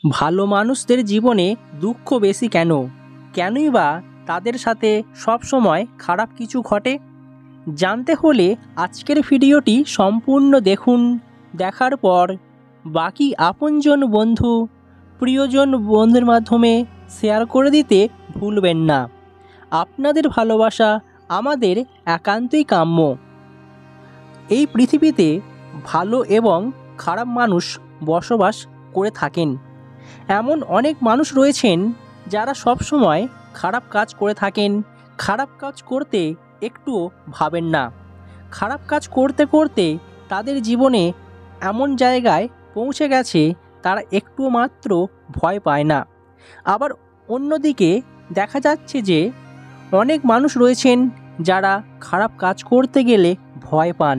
ভালো মানুষদের জীবনে দুঃখ বেশি কেন? কেনই বা তাদের সাথে সব সময় খারাপ কিছু ঘটে? জানতে হলে আজকের ভিডিওটি সম্পূর্ণ দেখুন। দেখার পর বাকি আপনজন বন্ধু, প্রিয়জন বন্ধুর মাধ্যমে শেয়ার করে দিতে ভুলবেন না। আপনাদের ভালোবাসা আমাদের একান্তই কাম্য। এই পৃথিবীতে ভালো এবং খারাপ মানুষ বসবাস করে থাকেন। এমন অনেক মানুষ রয়েছেন যারা সব সময় খারাপ কাজ করে থাকেন। খারাপ কাজ করতে একটুও ভাবেন না। খারাপ কাজ করতে করতে তাদের জীবনে এমন জায়গায় পৌঁছে গেছে তারা একটু মাত্র ভয় পায় না। আবার অন্যদিকে দেখা যাচ্ছে যে অনেক মানুষ রয়েছেন যারা খারাপ কাজ করতে গেলে ভয় পান।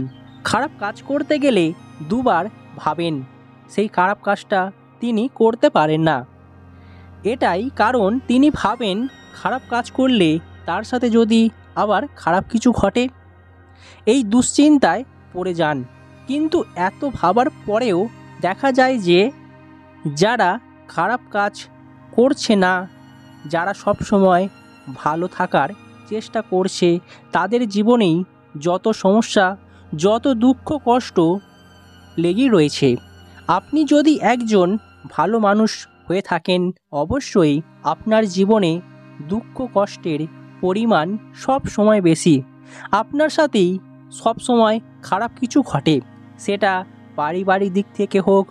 খারাপ কাজ করতে গেলে দুবার ভাবেন, সেই খারাপ কাজটা তিনি করতে পারেন না। এটাই কারণ তিনি ভাবেন খারাপ কাজ করলে তার সাথে যদি আবার খারাপ কিছু ঘটে, এই দুশ্চিন্তায় পড়ে যান। কিন্তু এত ভাবার পরেও দেখা যায় যে যারা খারাপ কাজ করছে না, যারা সব সময় ভালো থাকার চেষ্টা করছে, তাদের জীবনেই যত সমস্যা, যত দুঃখ কষ্ট লেগেই রয়েছে। আপনি যদি একজন ভালো মানুষ হয়ে থাকেন, অবশ্যই আপনার জীবনে দুঃখ কষ্টের পরিমাণ সব সময় বেশি। আপনার সাথেই সব সময় খারাপ কিছু ঘটে, সেটা পারিবারিক দিক থেকে হোক,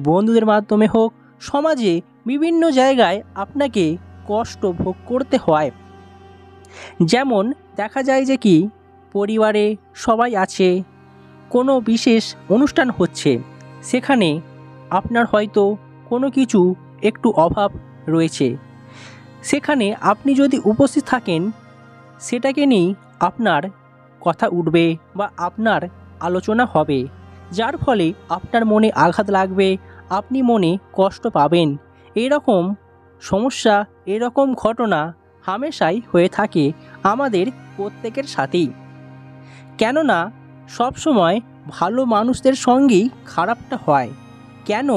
বন্ধুদের মাধ্যমে হোক, সমাজে বিভিন্ন জায়গায় আপনাকে কষ্ট ভোগ করতে হয়। যেমন দেখা যায় যে কি পরিবারে সবাই আছে, কোনো বিশেষ অনুষ্ঠান হচ্ছে, সেখানে আপনার হয়তো কোনো কিছু একটু অভাব রয়েছে, সেখানে আপনি যদি উপস্থিত থাকেন, সেটাকে নিয়ে আপনার কথা উঠবে বা আপনার আলোচনা হবে, যার ফলে আপনার মনে আঘাত লাগবে, আপনি মনে কষ্ট পাবেন। এরকম সমস্যা, এরকম ঘটনা হামেশাই হয়ে থাকে আমাদের প্রত্যেকের সাথেই। কেননা সবসময় ভালো মানুষদের সঙ্গেই খারাপটা হয়। কেন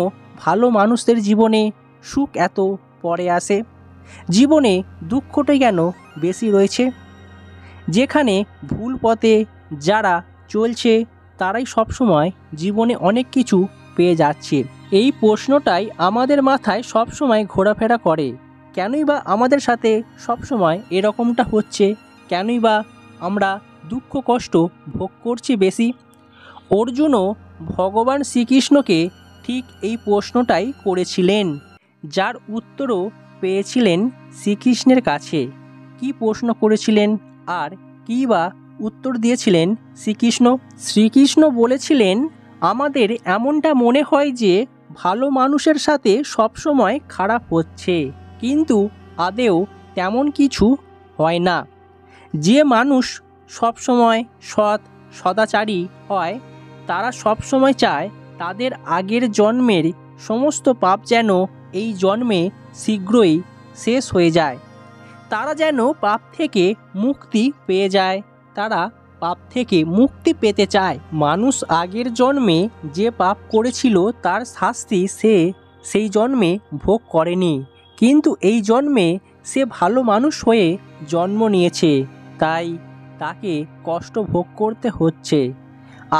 ভালো মানুষদের জীবনে সুখ এত পরে আসে? জীবনে দুঃখটাই কেন বেশি রয়েছে? যেখানে ভুল পথে যারা চলছে তারাই সবসময় জীবনে অনেক কিছু পেয়ে যাচ্ছে। এই প্রশ্নটাই আমাদের মাথায় সবসময় ঘোরাফেরা করে। কেনই বা আমাদের সাথে সবসময় এরকমটা হচ্ছে? কেনই বা আমরা দুঃখ কষ্ট ভোগ করছি বেশি? অর্জুনও ভগবান শ্রীকৃষ্ণকে ঠিক এই প্রশ্নটাই করেছিলেন, যার উত্তরও পেয়েছিলেন শ্রীকৃষ্ণের কাছে। কি প্রশ্ন করেছিলেন আর কী বা উত্তর দিয়েছিলেন শ্রীকৃষ্ণ? শ্রীকৃষ্ণ বলেছিলেন, আমাদের এমনটা মনে হয় যে ভালো মানুষের সাথে সবসময় খারাপ হচ্ছে, কিন্তু আদেও তেমন কিছু হয় না। যে মানুষ সবসময় সৎ সদাচারী হয়, তারা সবসময় চায় তাদের আগের জন্মের সমস্ত পাপ যেন এই জন্মে শীঘ্রই শেষ হয়ে যায়। তারা যেন পাপ থেকে মুক্তি পেয়ে যায়, তারা পাপ থেকে মুক্তি পেতে চায়। মানুষ আগের জন্মে যে পাপ করেছিল তার শাস্তি সে সেই জন্মে ভোগ করেনি, কিন্তু এই জন্মে সে ভালো মানুষ হয়ে জন্ম নিয়েছে, তাই তাকে কষ্ট ভোগ করতে হচ্ছে।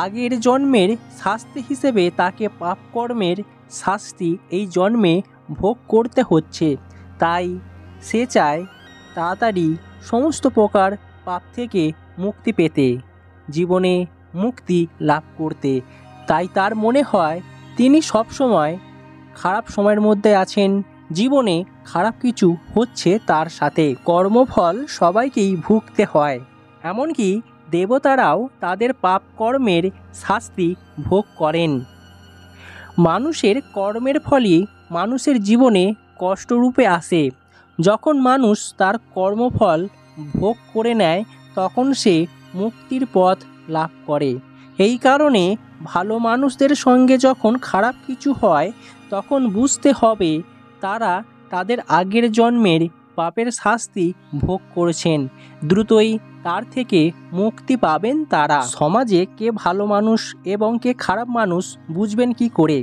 আগের জন্মের শাস্তি হিসেবে তাকে পাপকর্মের শাস্তি এই জন্মে ভোগ করতে হচ্ছে। তাই সে চায় তাড়াতাড়ি সমস্ত প্রকার পাপ থেকে মুক্তি পেতে, জীবনে মুক্তি লাভ করতে। তাই তার মনে হয় তিনি সবসময় খারাপ সময়ের মধ্যে আছেন, জীবনে খারাপ কিছু হচ্ছে তার সাথে। কর্মফল সবাইকেই ভুগতে হয়, এমনকি দেবতারাও তাদের পাপ কর্মের শাস্তি ভোগ করেন। মানুষের কর্মের ফলই মানুষের জীবনে কষ্টরূপে আসে। যখন মানুষ তার কর্মফল ভোগ করে নেয়, তখন সে মুক্তির পথ লাভ করে। এই কারণে ভালো মানুষদের সঙ্গে যখন খারাপ কিছু হয়, তখন বুঝতে হবে তারা তাদের আগের জন্মের পাপের শাস্তি ভোগ করেছেন, দ্রুতই তার থেকে মুক্তি পাবেন তারা। সমাজে কে ভালো মানুষ এবং কে খারাপ মানুষ বুঝবেন কি করে?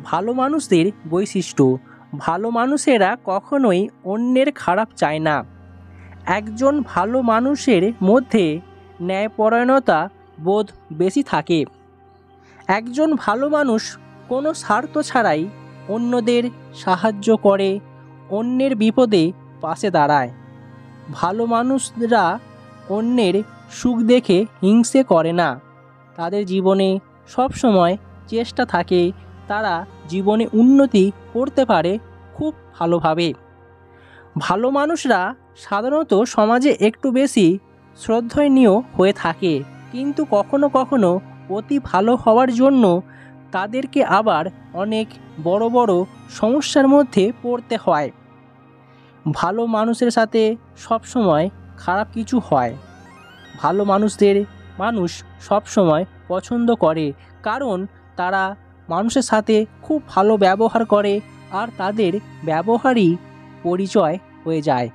ভালো মানুষদের বৈশিষ্ট্য: ভালো মানুষেরা কখনোই অন্যের খারাপ চায় না। একজন ভালো মানুষের মধ্যে ন্যায়পরায়ণতা বোধ বেশি থাকে। একজন ভালো মানুষ কোনো স্বার্থ ছাড়াই অন্যদের সাহায্য করে, অন্যের বিপদে পাশে দাঁড়ায়। ভালো মানুষরা অন্যের সুখ দেখে হিংসে করে না। তাদের জীবনে সবসময় চেষ্টা থাকে তারা জীবনে উন্নতি করতে পারে খুব ভালোভাবে। ভালো মানুষরা সাধারণত সমাজে একটু বেশি শ্রদ্ধনীয় হয়ে থাকে, কিন্তু কখনো কখনো অতি ভালো হওয়ার জন্য তাদেরকে আবার অনেক বড় বড় সমস্যার মধ্যে পড়তে হয়। ভালো মানুষের সাথে সবসময় খারাপ কিছু হয়। ভালো মানুষদের মানুষ সবসময় পছন্দ করে, কারণ তারা মানুষের সাথে খুব ভালো ব্যবহার করে আর তাদের ব্যবহারই পরিচয় হয়ে যায়।